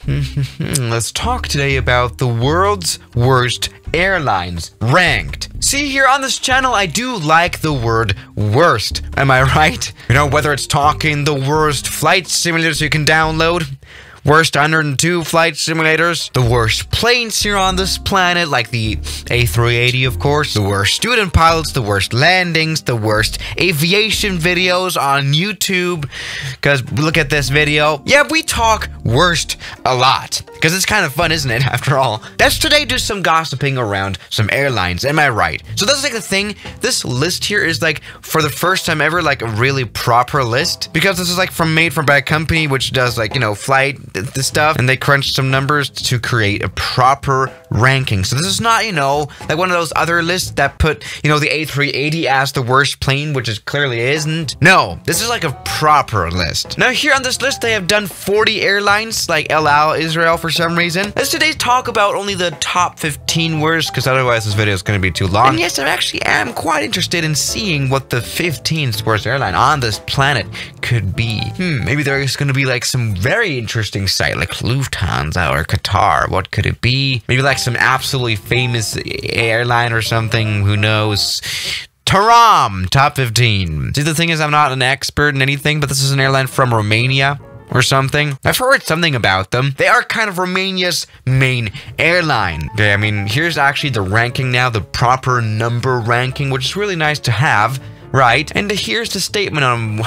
Let's talk today about the world's worst airlines ranked. See, here on this channel, I do like the word worst. Am I right? You know, whether it's talking the worst flight simulators you can download, worst 102 flight simulators, the worst planes here on this planet, like the A380, of course, the worst student pilots, the worst landings, the worst aviation videos on YouTube. Because look at this video. Yeah, we talk worst a lot. Because it's kind of fun, isn't it, after all? Let's today do some gossiping around some airlines, am I right? So that's like the thing, this list here is like, for the first time ever, like a really proper list. Because this is like made by a company which does like, you know, flight, this stuff, and they crunched some numbers to create a proper ranking. So this is not, you know, like one of those other lists that put, you know, the A380 as the worst plane, which it clearly isn't. No, this is like a proper list. Now here on this list, they have done 40 airlines, like El Al, Israel, for some reason. Let's today talk about only the top 15 worst, because otherwise this video is going to be too long. And yes, I actually am quite interested in seeing what the 15th worst airline on this planet could be. Maybe there's going to be like some very interesting site, like Lufthansa or Qatar. What could it be? Maybe like some absolutely famous airline or something. Who knows? Taram, top 15. See, the thing is, I'm not an expert in anything, but this is an airline from Romania or something. I've heard something about them. They are kind of Romania's main airline. Okay, I mean, here's actually the ranking now, the proper number ranking, which is really nice to have. Right, and here's the statement on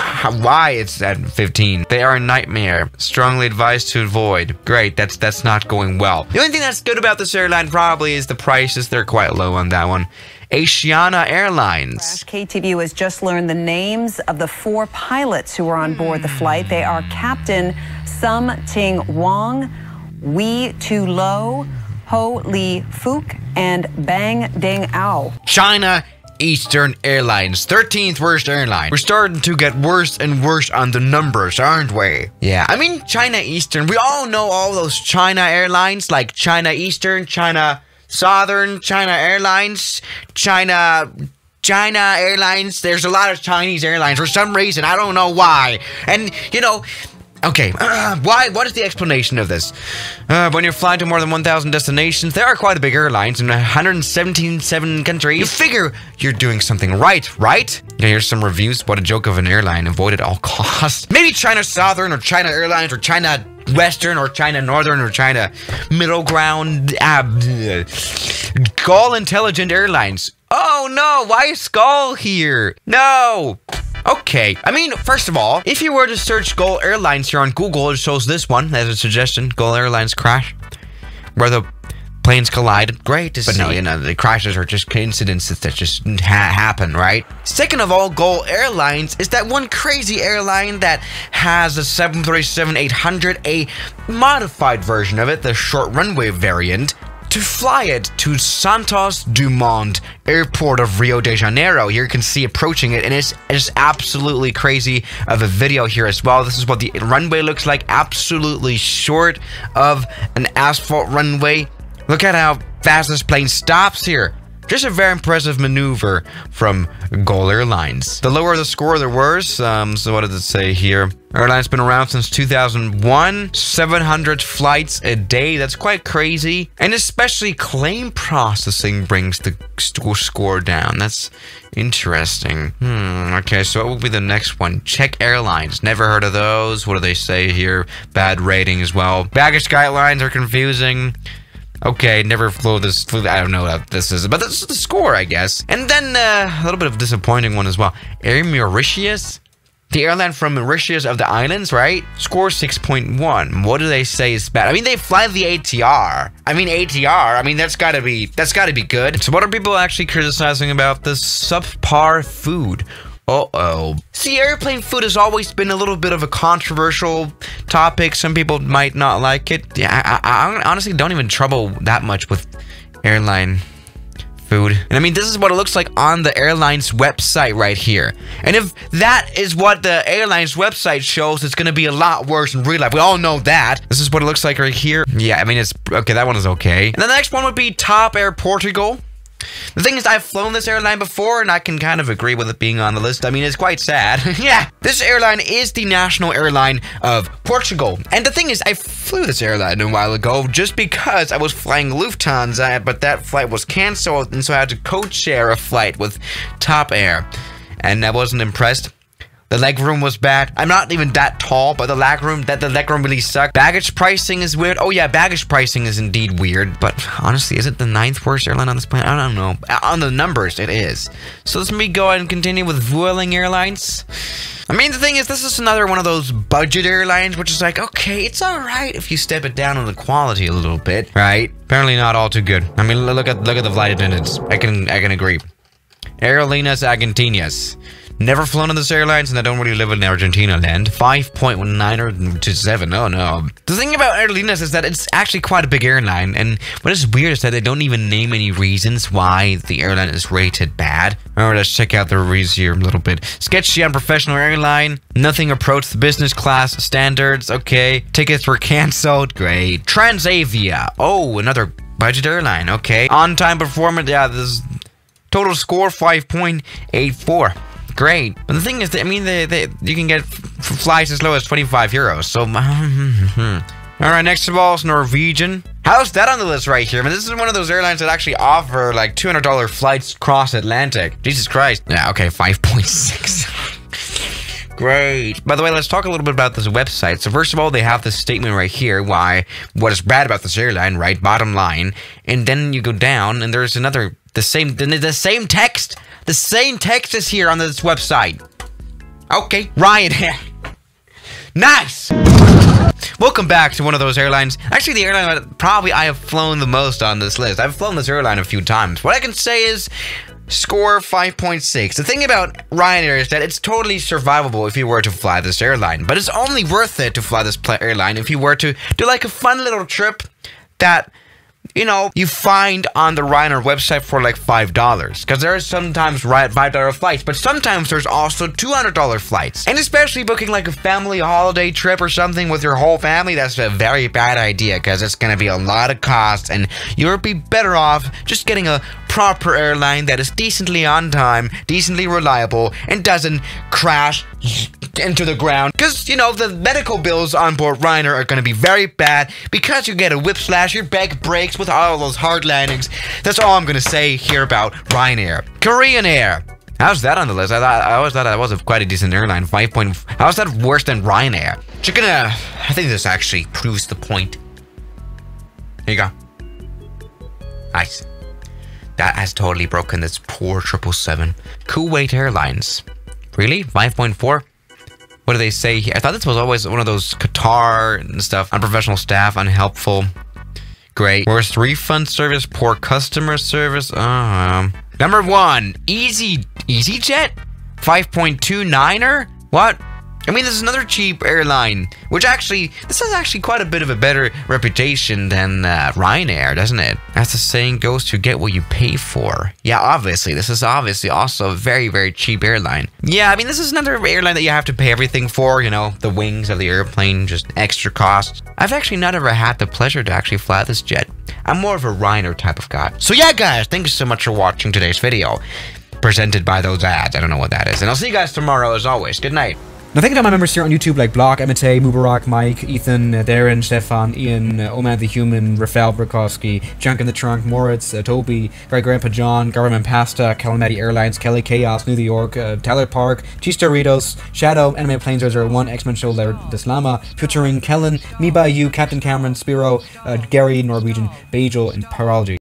why it's at 15. They are a nightmare. Strongly advised to avoid. Great, that's not going well. The only thing that's good about this airline probably is the prices. They're quite low on that one. Asiana Airlines. KTVU has just learned the names of the 4 pilots who were on board the flight. They are Captain Sum Ting Wong, Wee Tu Lo, Ho Li Fook, and Bang Ding Ao. China Eastern Airlines, 13th worst airline. We're starting to get worse and worse on the numbers, aren't we? Yeah, I mean, China Eastern, we all know all those China airlines, like China Eastern, China Southern, China Airlines, China Airlines. There's a lot of Chinese airlines for some reason, I don't know why. And, you know, okay, why? What is the explanation of this? When you're flying to more than 1,000 destinations, there are quite a big airlines in 117 countries. You figure you're doing something right, right? Okay, here's some reviews. What a joke of an airline. Avoid at all costs. Maybe China Southern or China Airlines or China Western or China Northern or China Middle Ground. Gall Intelligent Airlines. Oh no, why is Skull here? No! Okay, I mean, first of all, if you were to search Gulf Airlines here on Google, it shows this one as a suggestion. Gulf Airlines crash, where the planes collided. Great to see. But no, you know, the crashes are just coincidences that just happen, right? Second of all, Gulf Airlines is that one crazy airline that has a 737-800, a modified version of it, the short runway variant, to fly it to Santos Dumont Airport of Rio de Janeiro. Here you can see approaching it, and it's absolutely crazy of a video here as well. This is what the runway looks like, absolutely short of an asphalt runway. Look at how fast this plane stops here. Just a very impressive maneuver from Gulf Airlines. The lower the score, the worse. So what does it say here? Airline's been around since 2001. 700 flights a day. That's quite crazy. And especially claim processing brings the score down. That's interesting. Okay, so what will be the next one? Czech Airlines. Never heard of those. What do they say here? Bad rating as well. Baggage guidelines are confusing. Okay, never flew this. I don't know what this is, but this is the score, I guess. And then a little bit of disappointing one as well. Air Mauritius, the airline from Mauritius of the islands, right? Score 6.1. What do they say is bad? I mean, they fly the ATR. I mean, ATR. I mean, that's gotta be good. So what are people actually criticizing about this? Subpar food. See, airplane food has always been a little bit of a controversial topic. Some people might not like it. Yeah, I honestly don't even trouble that much with airline food. And I mean, this is what it looks like on the airline's website right here. And if that is what the airline's website shows, it's gonna be a lot worse in real life. We all know that. This is what it looks like right here. Yeah, I mean, it's okay. That one is okay. And then the next one would be Top Air Portugal. The thing is, I've flown this airline before, and I can kind of agree with it being on the list. I mean, it's quite sad. Yeah, this airline is the national airline of Portugal. And the thing is, I flew this airline a while ago just because I was flying Lufthansa, but that flight was cancelled, and so I had to co-share a flight with Top Air. And I wasn't impressed. The leg room was bad. I'm not even that tall, but the leg room really sucked. Baggage pricing is weird. Oh yeah, baggage pricing is indeed weird. But honestly, is it the 9th worst airline on this planet? I don't know. On the numbers, it is. So let's me go ahead and continue with Vueling Airlines. I mean, the thing is, this is another one of those budget airlines, which is like, okay, it's alright if you step it down on the quality a little bit, right? Apparently not all too good. I mean, look at the flight attendants. I can agree. Aerolíneas Argentinas. Never flown on this airlines, and I don't really live in Argentina land. 5.9 to 7. Oh no. The thing about Aerolíneas is that it's actually quite a big airline, and what is weird is that they don't even name any reasons why the airline is rated bad. Alright, let's check out the reviews here a little bit. Sketchy unprofessional airline. Nothing approached the business class standards. Okay. Tickets were cancelled. Great. Transavia. Oh, another budget airline. Okay. On-time performance. Yeah, this total score 5.84. Great. But the thing is, that, I mean, you can get flights as low as 25 euros. So, alright, next of all is Norwegian. How's that on the list right here? I mean, this is one of those airlines that actually offer like $200 flights cross Atlantic. Jesus Christ. Yeah, okay, 5.6. Great. By the way, let's talk a little bit about this website. So first of all, they have this statement right here, what is bad about this airline, right? Bottom line. And then you go down, and there's another, the same text. The same text is here on this website. Okay, Ryanair. Nice! Welcome back to one of those airlines. Actually, the airline that probably I have flown the most on this list. I've flown this airline a few times. What I can say is, score 5.6. The thing about Ryanair is that it's totally survivable if you were to fly this airline. But it's only worth it to fly this airline if you were to do like a fun little trip that, you know, you find on the Ryanair website for like $5. Because there are sometimes $5 flights, but sometimes there's also $200 flights. And especially booking like a family holiday trip or something with your whole family, that's a very bad idea because it's going to be a lot of cost, and you'll be better off just getting a proper airline that is decently on time, decently reliable, and doesn't crash into the ground. Because, you know, the medical bills on board Ryanair are going to be very bad because you get a whiplash, your back breaks with all those hard landings. That's all I'm going to say here about Ryanair. Korean Air. How's that on the list? I always thought that was quite a decent airline. How's that worse than Ryanair? I think this actually proves the point. Here you go. Nice. That has totally broken this poor 777. Kuwait Airlines. Really? 5.4? What do they say here? I thought this was always one of those Qatar and stuff. Unprofessional staff, unhelpful. Great. Worst refund service, poor customer service. Number 1, EasyJet? 5.29er? What? I mean, this is another cheap airline, which actually, this has actually quite a bit of a better reputation than Ryanair, doesn't it? As the saying goes, to get what you pay for. Yeah, obviously, this is obviously also a very, very cheap airline. Yeah, I mean, this is another airline that you have to pay everything for, you know, the wings of the airplane, just extra costs. I've actually not ever had the pleasure to actually fly this jet. I'm more of a Ryanair type of guy. So yeah, guys, thank you so much for watching today's video. Presented by those ads. I don't know what that is. And I'll see you guys tomorrow as always. Good night. Now thank you to my members here on YouTube like Block, Emite, Mubarak, Mike, Ethan, Darren, Stefan, Ian, Oman the Human, Rafael Burkowski, Junk in the Trunk, Moritz, Toby, Great Grandpa John, Government Pasta, Calamity Airlines, Kelly Chaos, New York, Tyler Park, Cheese Doritos, Shadow, Anime Planes 001, X-Men Show Deslama, featuring Kellen, Me By You, Captain Cameron, Spiro, Gary, Norwegian, Bajel, and Parology.